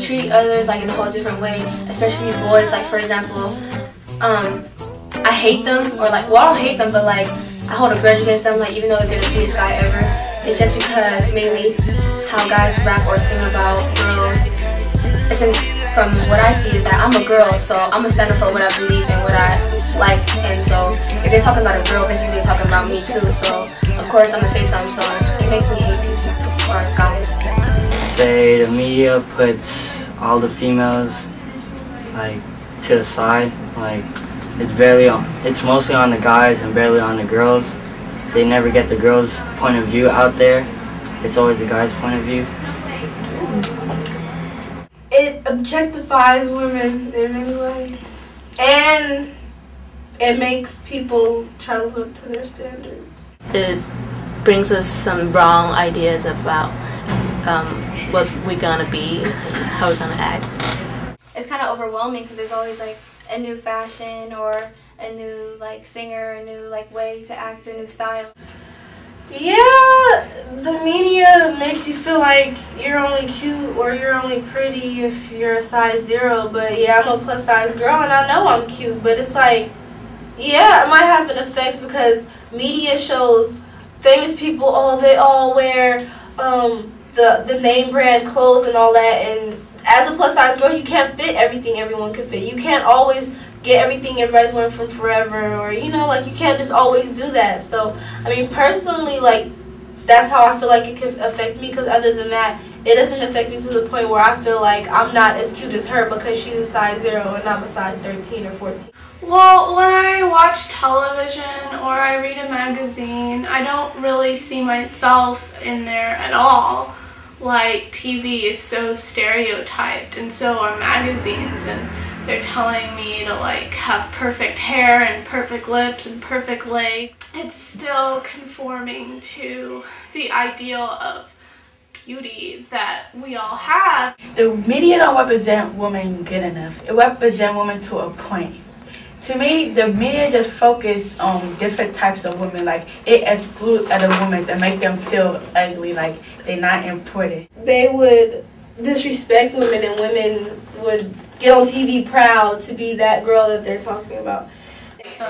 treat others like in a whole different way, especially boys. Like for example, I hate them, or like, well, I don't hate them, but like I hold a grudge against them. Like even though they're the sweetest guy ever, it's just because mainly how guys rap or sing about girls. Since from what I see is that I'm a girl, so I'm gonna stand up for what I believe and what I like. And so if they're talking about a girl, basically they're talking about me too. So of course I'm gonna say something. So it makes me hate people or guys. Say the media puts all the females like to the side. Like it's mostly on the guys and barely on the girls. They never get the girls' point of view out there. It's always the guys' point of view. It objectifies women in many ways, and it makes people try to live up to their standards. It brings us some wrong ideas about what we're gonna be, how we're gonna act. It's kind of overwhelming because there's always like a new fashion or a new like singer, a new like way to act or new style. Yeah, the media makes you feel like you're only cute or you're only pretty if you're a size 0, but yeah, I'm a plus size girl and I know I'm cute, but it's like, yeah, it might have an effect because media shows famous people, oh, they all wear the name brand clothes and all that, and as a plus size girl, you can't fit everything everyone could fit. You can't always get everything everybody's wearing from Forever, or you know, like you can't just always do that. So I mean, personally, like that's how I feel like it could affect me, because other than that, it doesn't affect me to the point where I feel like I'm not as cute as her because she's a size 0 and I'm a size 13 or 14. Well, when I watch television or I read a magazine, I don't really see myself in there at all. Like, TV is so stereotyped, and so are magazines, and they're telling me to like have perfect hair and perfect lips and perfect legs. It's still conforming to the ideal of beauty that we all have. The media don't represent women good enough. It represents women to a point. To me, the media just focus on different types of women. Like, it excludes other women and make them feel ugly, like they're not important. They would disrespect women, and women would get on TV proud to be that girl that they're talking about.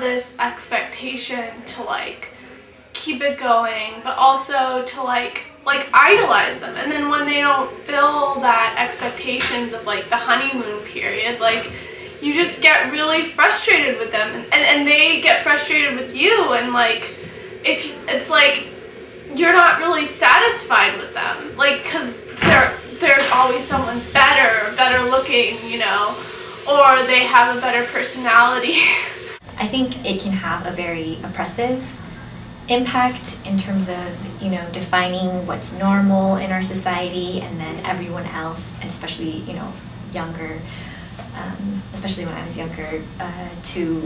This expectation to like keep it going, but also to like idolize them, and then when they don't fill that expectations of like the honeymoon period, like you just get really frustrated with them, and they get frustrated with you, and like if it's like you're not really satisfied with them, like because there's always someone better looking, you know, or they have a better personality. I think it can have a very oppressive impact in terms of, you know, defining what's normal in our society, and then everyone else, and especially, you know, younger, especially when I was younger, to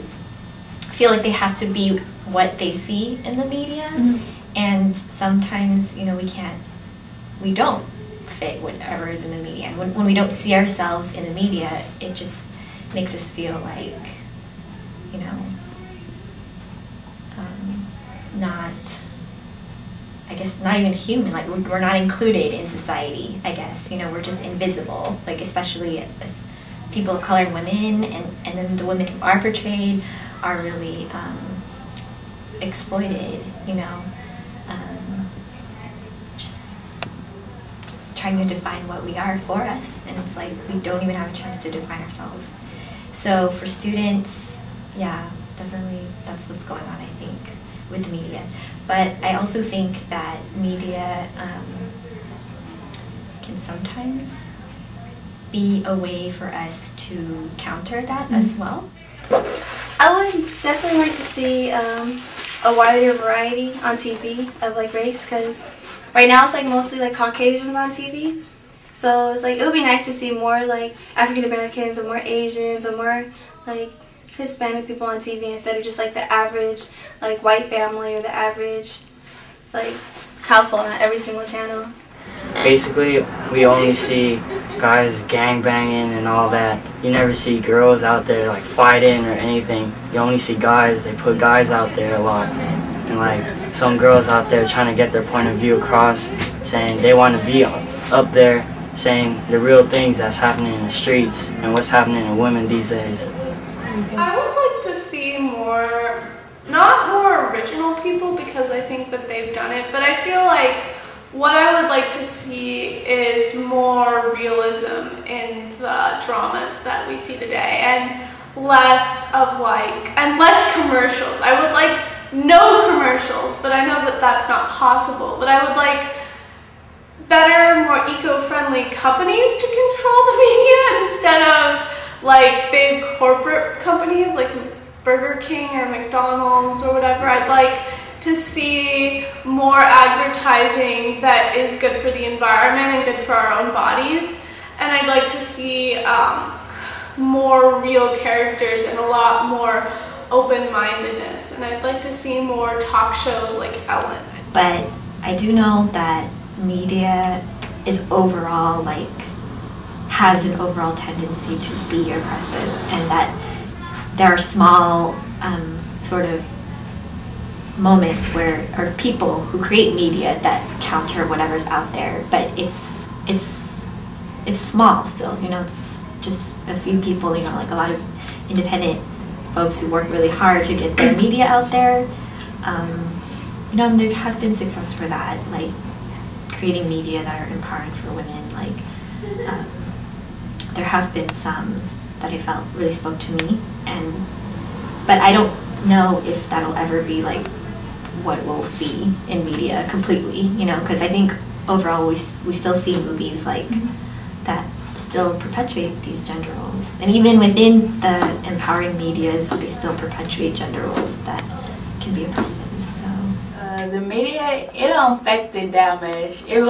feel like they have to be what they see in the media. Mm-hmm. And sometimes, you know, we don't fit whatever is in the media. And when we don't see ourselves in the media, it just makes us feel like, you know, not even human. Like we're not included in society, I guess. You know, we're just invisible. Like especially as people of color and women, and then the women who are portrayed are really exploited. You know, just trying to define what we are for us, and it's like we don't even have a chance to define ourselves. So for students, yeah, definitely that's what's going on, I think, with the media. But I also think that media can sometimes be a way for us to counter that as well. I would definitely like to see a wider variety on TV of like race, because right now it's like mostly like Caucasians on TV. So it's like it would be nice to see more like African Americans or more Asians or more like Hispanic people on TV instead of just like the average like white family or the average like household on every single channel. Basically, we only see guys gangbanging and all that. You never see girls out there like fighting or anything. You only see guys. They put guys out there a lot. And like some girls out there trying to get their point of view across, saying they want to be up there saying the real things that's happening in the streets and what's happening to women these days. I would like to see more, not more original people because I think that they've done it, but I feel like what I would like to see is more realism in the dramas that we see today, and less of less commercials. I would like no commercials, but I know that that's not possible. But I would like better, more eco-friendly companies to control the media instead of like big corporate companies like Burger King or McDonald's or whatever. I'd like to see more advertising that is good for the environment and good for our own bodies. And I'd like to see more real characters and a lot more open-mindedness. And I'd like to see more talk shows like Ellen. But I do know that media is overall has an overall tendency to be oppressive, and that there are small sort of moments where, or people who create media that counter whatever's out there, but it's small still, you know, it's just a few people, you know, like a lot of independent folks who work really hard to get their media out there. You know, and there have been success for that, like creating media that are empowering for women. Like there have been some that I felt really spoke to me, but I don't know if that'll ever be like what we'll see in media completely, you know, because I think overall we still see movies like that still perpetuate these gender roles, and even within the empowering medias, they still perpetuate gender roles that can be oppressive. So the media, it don't affect it that much. It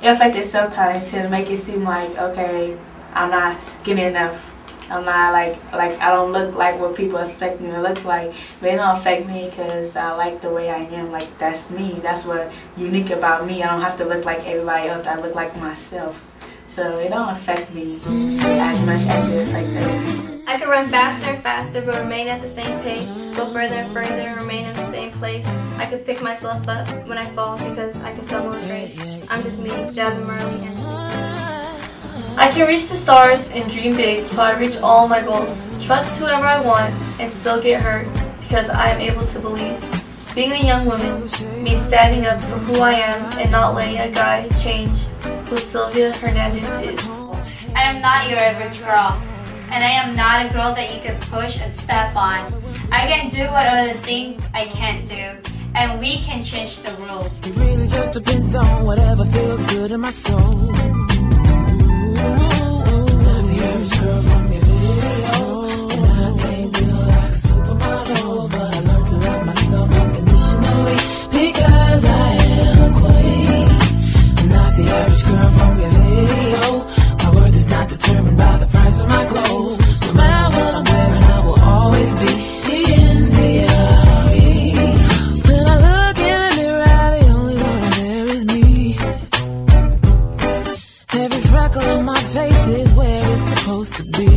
affects it sometimes to make it seem like, okay, I'm not skinny enough. I'm not like I don't look like what people expect me to look like. But it don't affect me because I like the way I am. Like, that's me. That's what unique about me. I don't have to look like everybody else. I look like myself. So it don't affect me as much as it affects them. I could run faster and faster but remain at the same pace, go further and further and remain in the same place. I could pick myself up when I fall because I can stumble and grace. I'm just me, Jasmine Marley, and I can reach the stars and dream big till I reach all my goals. Trust whoever I want and still get hurt because I am able to believe. Being a young woman means standing up for who I am and not letting a guy change who Sylvia Hernandez is. I am not your average girl, and I am not a girl that you can push and step on. I can do what others think I can't do, and we can change the world. It really just depends on whatever feels good in my soul. I'm the average girl from your video, and I can't feel like a supermodel, but I learned to love myself unconditionally because I am a queen. I'm not the average girl from your video. My worth is not determined by the price of my clothes. No matter what I'm wearing, I will always be in the RE. When I look in the mirror, the only one there is me. Every freckle on my face is where it's supposed to be.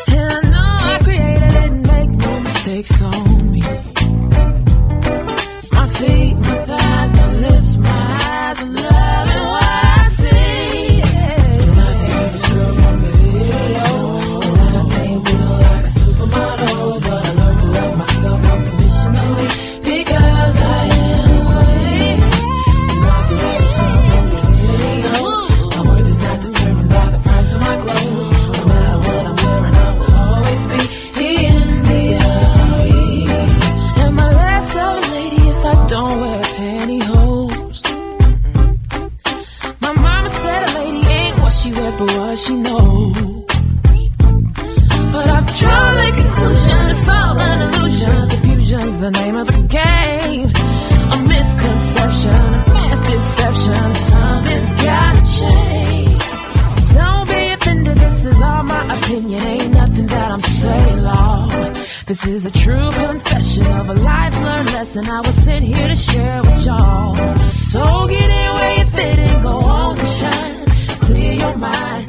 And I know I created it and make no mistakes on me. My feet, my thighs, my lips, my eyes, I'm loving what I see. I'm not the average girl from the video, and I can't feel like a supermodel, but I learned to love myself unconditionally because I am a queen. I'm not the average girl from the video. My worth is not determined by the price of my clothes. No matter what I'm wearing, I will always be in the RE. Am I less of a lady if I don't wear pantyhose? My mama said a lady ain't what she wears but what she knows. But I've drawn the conclusion it's all an illusion. Confusion's the name of the game. A misconception, a mass deception. Something's gotta change. Don't be offended, this is all my opinion. Ain't nothing that I'm saying, Lord. This is a true confession of a life learned lesson I was sent here to share with y'all. So get in where you fit and go on to shine. Clear your mind.